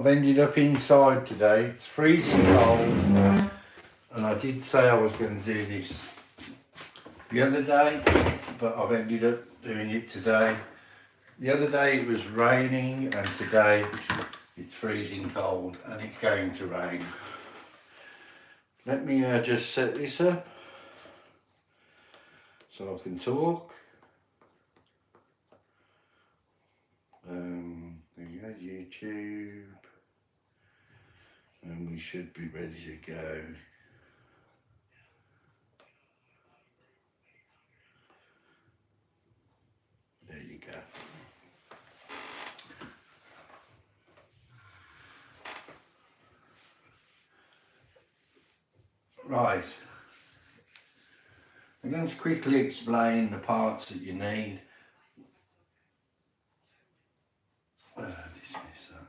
I've ended up inside today. It's freezing cold, and I did say I was going to do this the other day, but I've ended up doing it today. The other day it was raining, and today it's freezing cold and it's going to rain. Let me just set this up so I can talk. There you go, YouTube, and we should be ready to go. There you go. Right, I'm going to quickly explain the parts that you need. Dismiss that.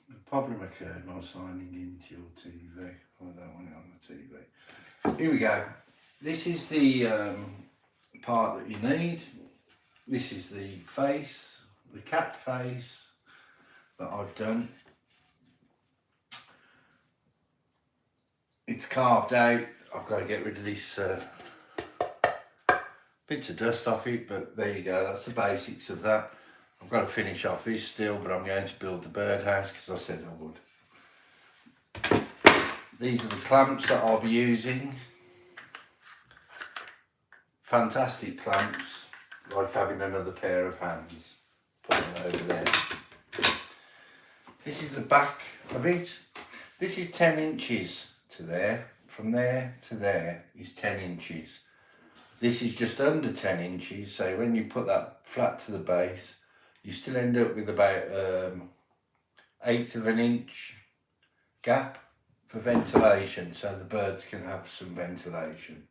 The problem occurred while signing into your TV. I don't want it on the TV. Here we go. This is the part that you need. This is the face, the cat face that I've done. It's carved out. I've got to get rid of this bits of dust off it, but there you go, that's the basics of that. I've got to finish off this still, but I'm going to build the birdhouse because I said I would. These are the clamps that I'll be using. Fantastic clamps, like having another pair of hands. Put them over there. This is the back of it. This is 10 inches to there. From there to there is 10 inches. This is just under 10 inches, so when you put that flat to the base, you still end up with about 1/8 of an inch gap for ventilation, so the birds can have some ventilation.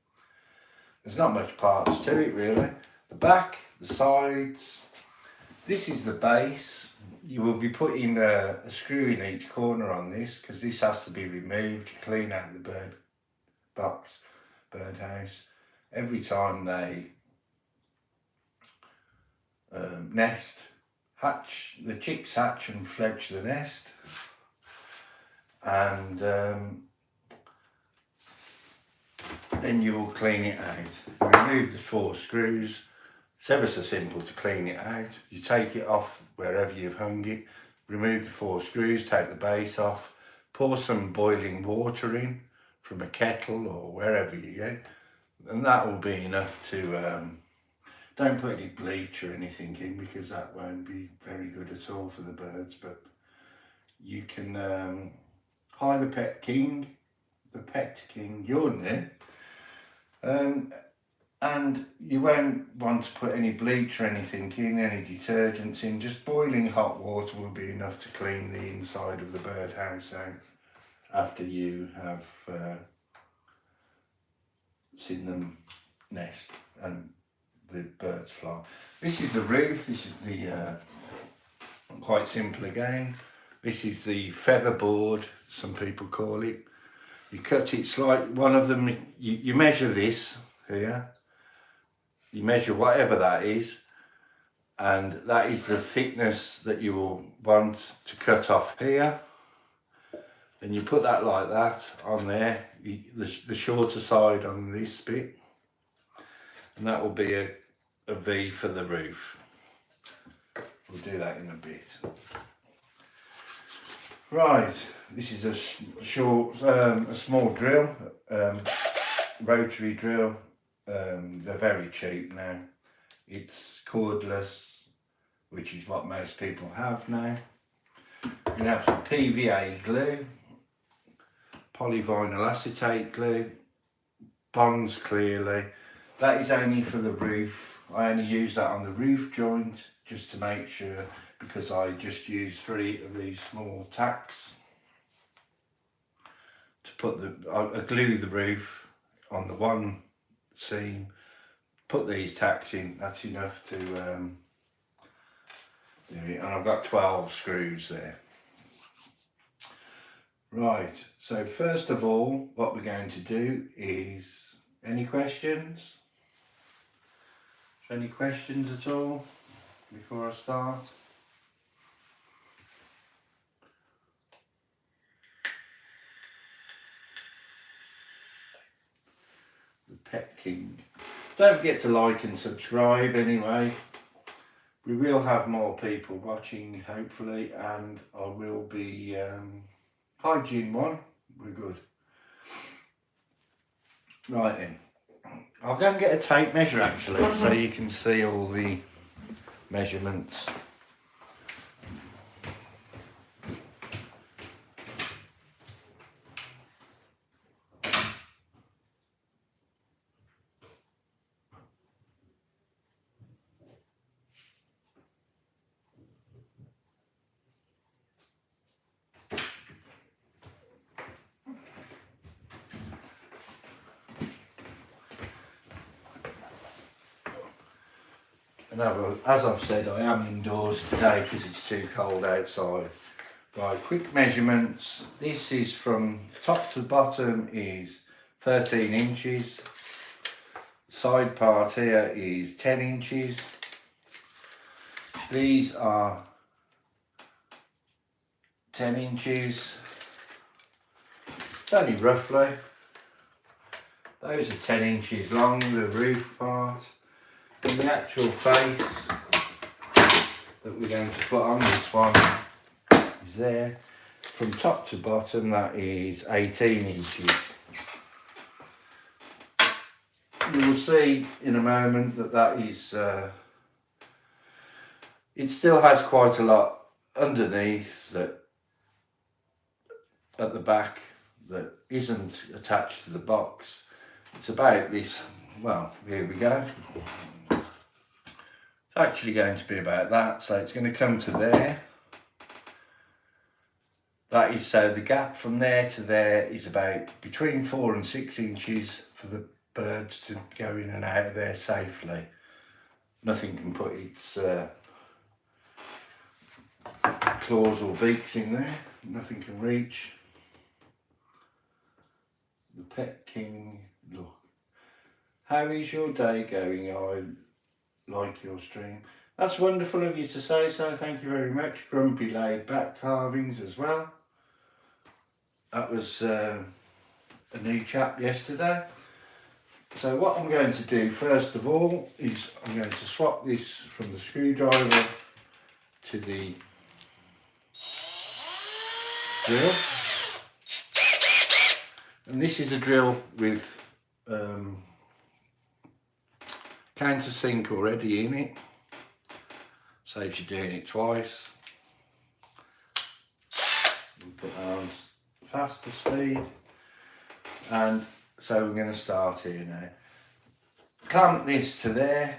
There's not much parts to it really. The back, the sides, this is the base. You will be putting a screw in each corner on this because this has to be removed to clean out the birdhouse. Every time they nest, hatch, the chicks hatch and fledge the nest, and then you will clean it out. You remove the 4 screws. It's ever so simple to clean it out. You take it off wherever you've hung it, remove the 4 screws, take the base off, pour some boiling water in from a kettle or wherever you go, and that will be enough to, don't put any bleach or anything in because that won't be very good at all for the birds, but you can hire the pet king, you're there, and you won't want to put any bleach or anything in, any detergents in. Just boiling hot water will be enough to clean the inside of the birdhouse out after you have seen them nest and the birds fly. This is the roof. This is the quite simple again. This is the feather board, some people call it. You cut it slightly. One of them, you measure this here. You measure whatever that is, and that is the thickness that you will want to cut off here. And you put that like that on there, the shorter side on this bit, and that will be a V for the roof. We'll do that in a bit. Right, this is a small drill, rotary drill. They're very cheap now. It's cordless, which is what most people have now. You have some PVA glue, polyvinyl acetate glue, bonds clearly. That is only for the roof. I only use that on the roof joint just to make sure, because I just use 3 of these small tacks to put I glue the roof on the one seam, put these tacks in, that's enough to do it, and I've got 12 screws there. Right, so first of all, what we're going to do is, any questions? Any questions at all before I start? the Pet King. Don't forget to like and subscribe anyway. We will have more people watching hopefully, and I will be hygiene one. We're good. Right then, I'll go and get a tape measure actually, so you can see all the measurements. And as I've said, I am indoors today because it's too cold outside. Right, quick measurements. This is from top to bottom is 13 inches. Side part here is 10 inches. These are 10 inches. It's only roughly. Those are 10 inches long, the roof part. And the actual face that we're going to put on this one is there. From top to bottom, that is 18 inches. You will see in a moment that that is, it still has quite a lot underneath that at the back that isn't attached to the box. It's about this, well, here we go. It's actually going to be about that, so it's going to come to there. That is, so the gap from there to there is about between 4 and 6 inches for the birds to go in and out of there safely. Nothing can put its claws or beaks in there, nothing can reach. The Pet King, look. How is your day going? I like your stream. That's wonderful of you to say so, thank you very much. Grumpy Laid Back carvings as well. That was a new chap yesterday. So what I'm going to do first of all is I'm going to swap this from the screwdriver to the drill. And this is a drill with countersink already in it. Saves you doing it twice. You put that on faster speed. And so we're going to start here now. Clamp this to there.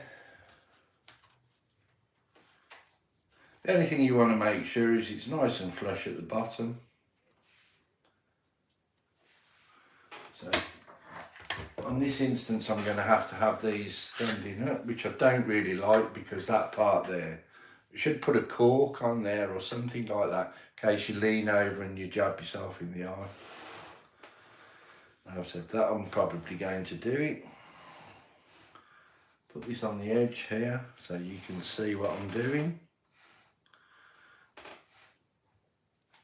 The only thing you want to make sure is it's nice and flush at the bottom. So on this instance I'm going to have these standing up, which I don't really like because that part there, you should put a cork on there or something like that in case you lean over and you jab yourself in the eye. I've said that I'm probably going to do it. Put this on the edge here so you can see what I'm doing.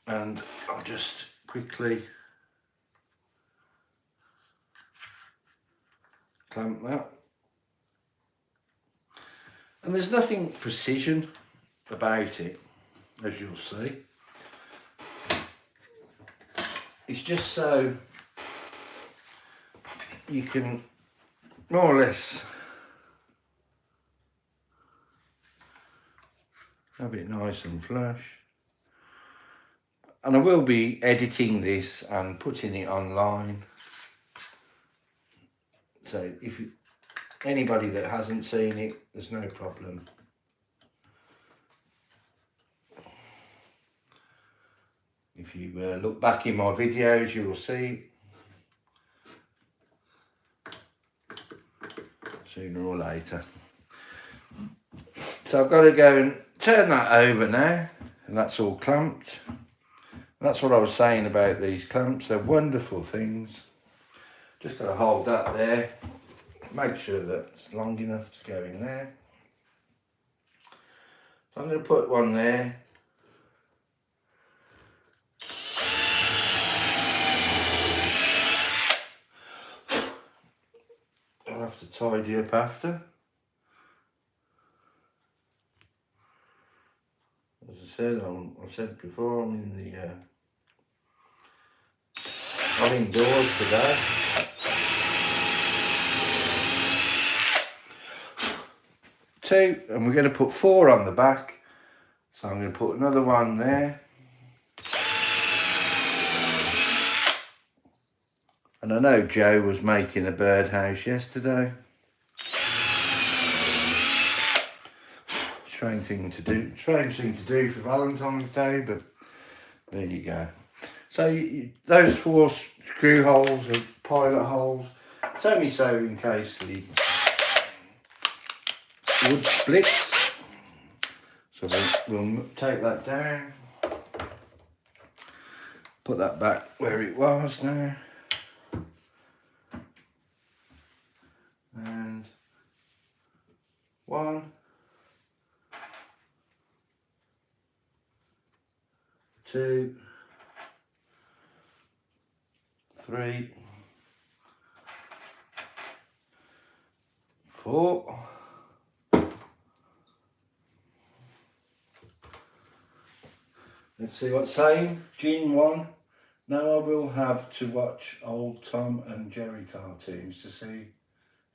And I'll just quickly clamp that. And there's nothing precision about it, as you'll see. It's just so you can more or less have it nice and flush. And I will be editing this and putting it online. So if anybody that hasn't seen it, there's no problem. If you look back in my videos, you will see sooner or later. So I've got to go and turn that over now, and that's all clamped. That's what I was saying about these clamps, they're wonderful things. Just got to hold that there, make sure that it's long enough to go in there. So I'm going to put one there. to tidy up after. As I said, I said before, I'm indoors today. Two, and we're going to put 4 on the back. So I'm going to put another one there. And I know Joe was making a birdhouse yesterday. Strange thing to do for Valentine's Day, but there you go. So those 4 screw holes are pilot holes. It's only so in case the wood splits. So we'll take that down. Put that back where it was now. And 1, 2, 3, 4. Let's see what's saying. Gin 1. Now I will have to watch old Tom and Jerry cartoons to see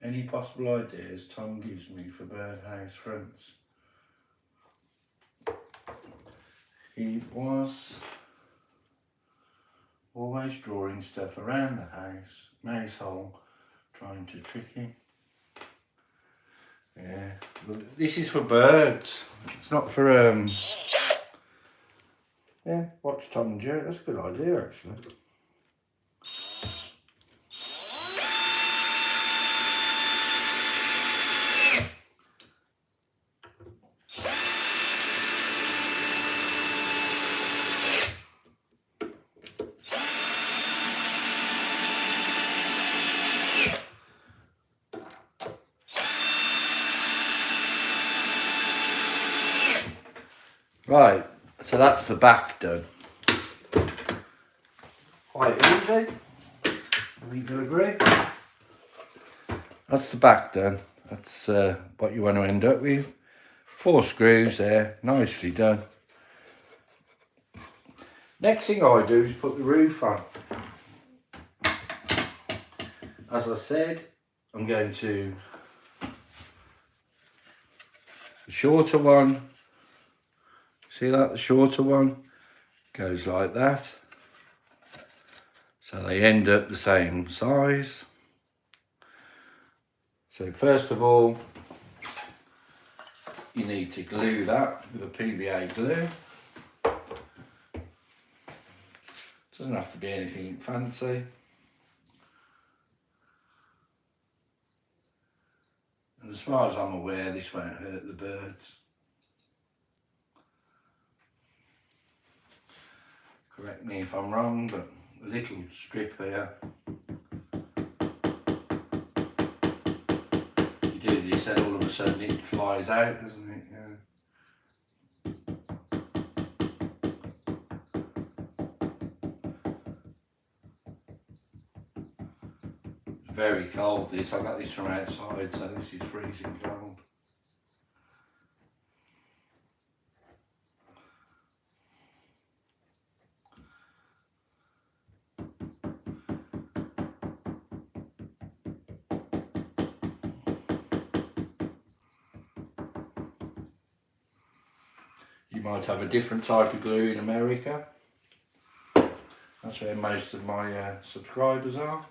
any possible ideas Tom gives me for birdhouse fronts. He was always drawing stuff around the house, mouse hole, trying to trick him. Yeah, this is for birds. It's not for yeah, watch Tom and Jerry. That's a good idea actually. Right, so that's the back done. Quite easy. We can agree. That's the back done. That's what you want to end up with. 4 screws there, nicely done. Next thing I do is put the roof on. As I said, I'm going to the shorter one. See that? The shorter one goes like that. So they end up the same size. So first of all, you need to glue that with a PVA glue. Doesn't have to be anything fancy. And as far as I'm aware, this won't hurt the birds. Correct me if I'm wrong, but a little strip here. You do this and all of a sudden it flies out, doesn't it? Yeah. It's very cold this. I got this from outside, so this is freezing cold. You might have a different type of glue in America. That's where most of my subscribers are.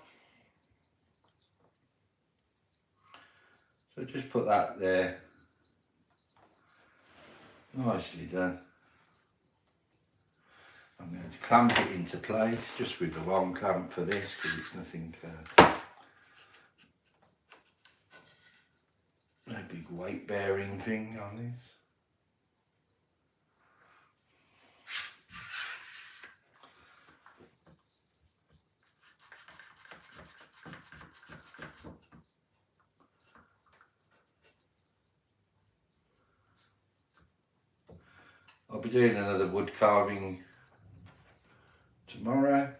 So just put that there. Nicely done. I'm going to clamp it into place just with the one clamp for this because it's nothing, no big weight bearing thing on this. I'll be doing another wood carving tomorrow.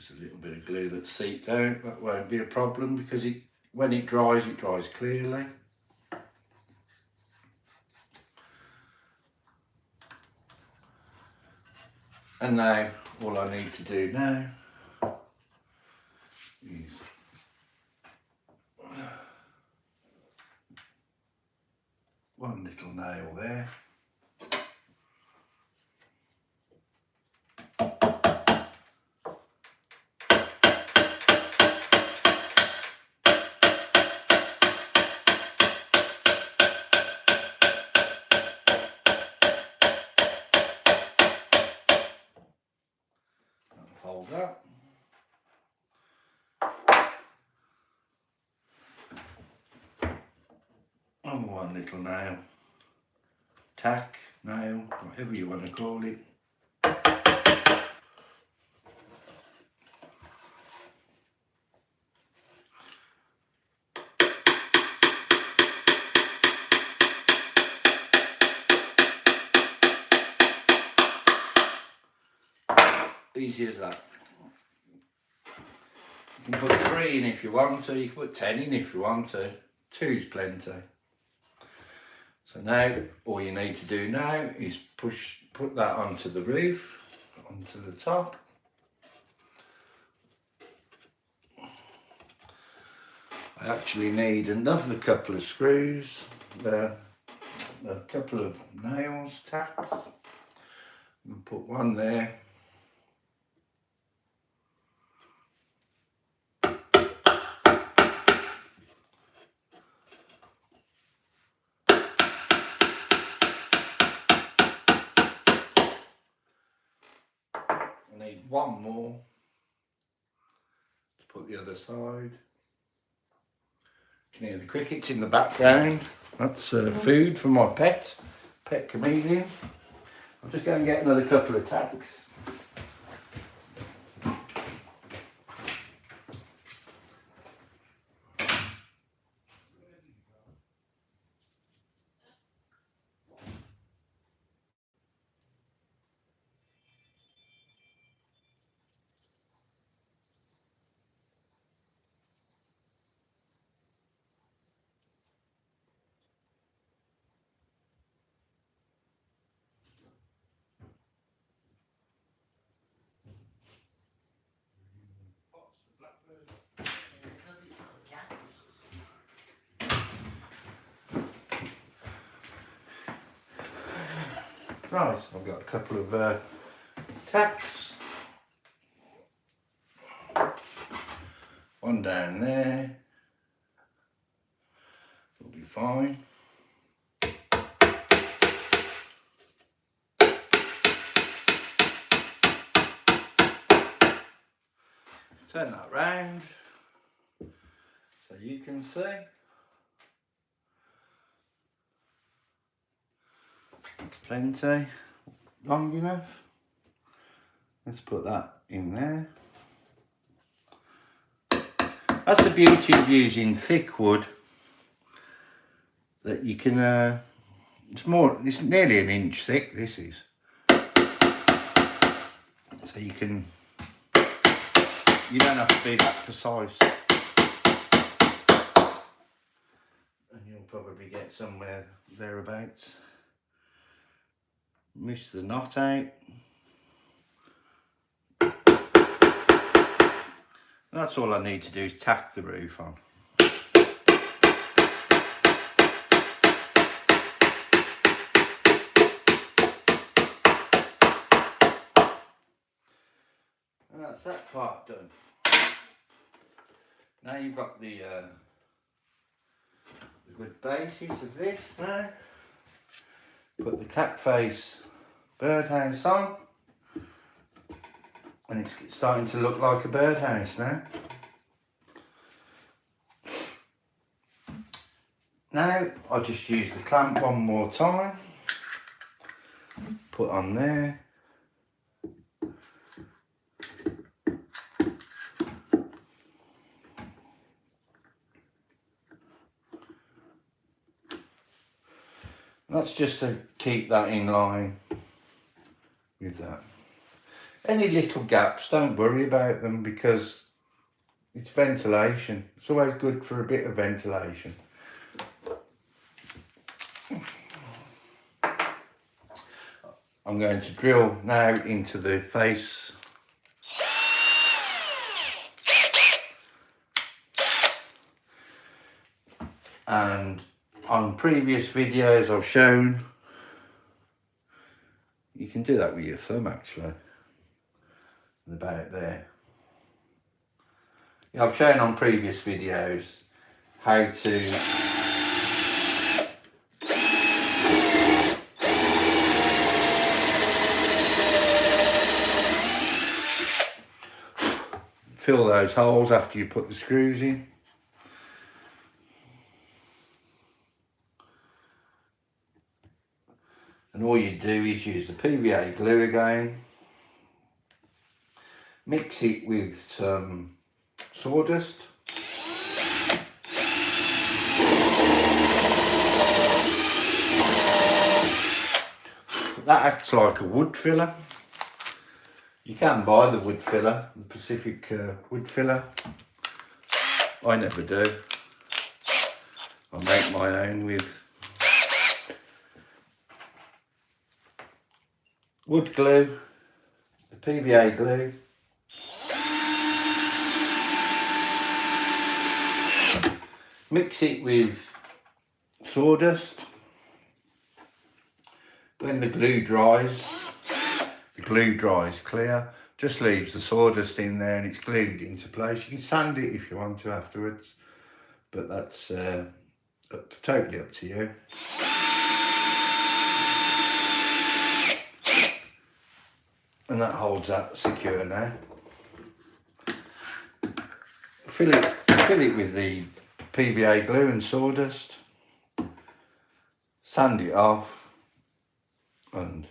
Just a little bit of glue that's seeped out. That won't be a problem because when it dries clearly. And now all I need to do now is one little nail there. Hold up. And one little nail. Tack, nail, whatever you want to call it. Easy as that. You can put 3 in if you want to, you can put 10 in if you want to. 2's plenty. So now all you need to do now is put that onto the roof, onto the top. I actually need another couple of screws, a couple of nails, tacks. And put one there. I need one more to put the other side. You can hear the crickets in the background. That's food for my pet chameleon. I'll just go and get another couple of tacks. Right, I've got a couple of tacks. One down there. Will be fine. Turn that round so you can see. That's plenty, long enough. Let's put that in there. That's the beauty of using thick wood, that you can, it's nearly an inch thick, this is. So you don't have to be that precise. And you'll probably get somewhere thereabouts. Miss the knot out. That's all I need to do is tack the roof on. And that's that part done. Now you've got the good basis of this now. Put the cat face birdhouse on, and it's starting to look like a birdhouse now. Now I'll just use the clamp one more time, put on there. That's just to keep that in line with that. Any little gaps, don't worry about them, because it's ventilation. It's always good for a bit of ventilation. I'm going to drill now into the face. And on previous videos I've shown, you can do that with your thumb actually, about there. I've shown on previous videos how to fill those holes after you put the screws in. And all you do is use the PVA glue again, mix it with some sawdust, that acts like a wood filler. You can buy the wood filler, the Pacific wood filler. I never do. I make my own with wood glue, the PVA glue, mix it with sawdust. When the glue dries clear, just leaves the sawdust in there and it's glued into place. You can sand it if you want to afterwards, but that's totally up to you. And that holds that secure now. Fill it with the PVA glue and sawdust, sand it off, and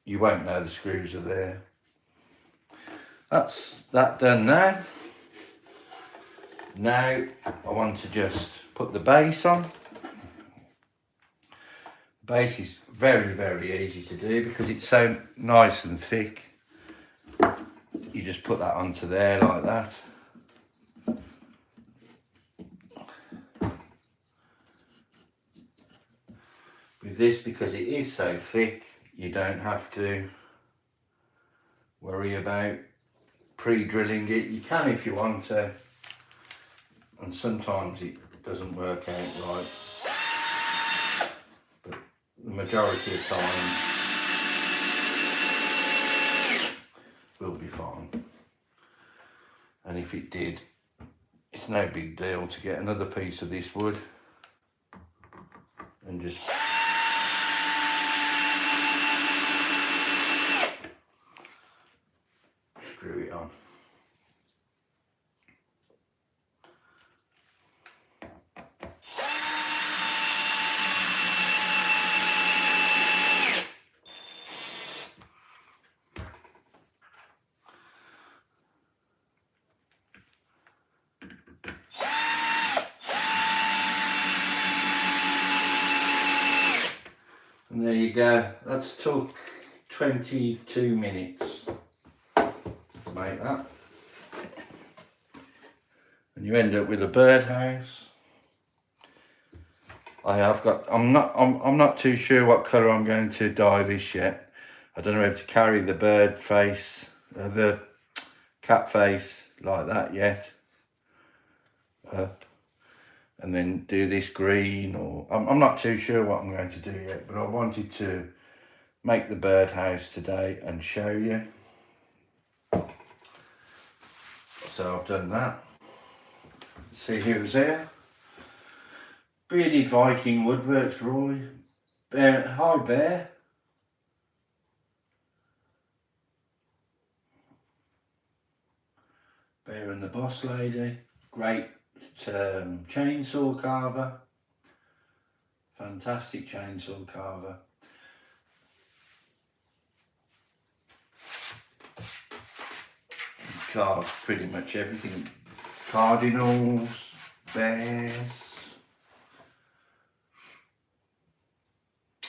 you won't know the screws are there. That's that done now. Now I want to just put the base on. The base is very, very easy to do because it's so nice and thick. You just put that onto there like that. With this, because it is so thick, you don't have to worry about pre-drilling it. You can if you want to, and sometimes it doesn't work out right, but the majority of time will be fine. And if it did, it's no big deal to get another piece of this wood and just screw it on. And there you go, that's took 22 minutes to make that. And you end up with a birdhouse. I'm not too sure what colour I'm going to dye this yet. I don't know how to carry the bird face, the cat face like that yet. And then do this green, or I'm not too sure what I'm going to do yet, but I wanted to make the birdhouse today and show you. So I've done that. Let's see who's there. Bearded Viking Woodworks, Roy. Bear, hi Bear. Bear and the Boss Lady. Great chainsaw carver. Fantastic chainsaw carver. Carves pretty much everything. Cardinals, bears,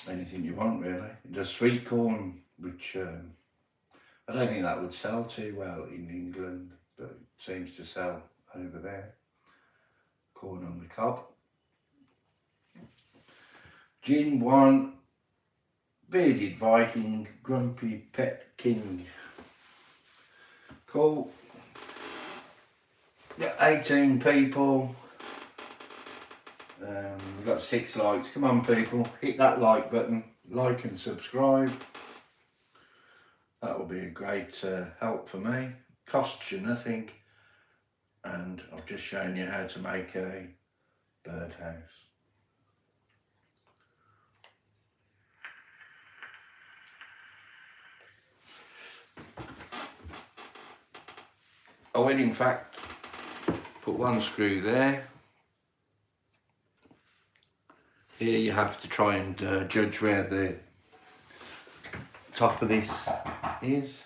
anything you want really. It does sweet corn, which I don't think that would sell too well in England, but it seems to sell over there. Corn on the cob. Gin 1, Bearded Viking, Grumpy Pet King. Cool. Got 18 people. We've got 6 likes. Come on people, hit that like button, like and subscribe. That will be a great help for me. Costs you nothing. And I've just shown you how to make a birdhouse. I will in fact put one screw there. Here you have to try and judge where the top of this is.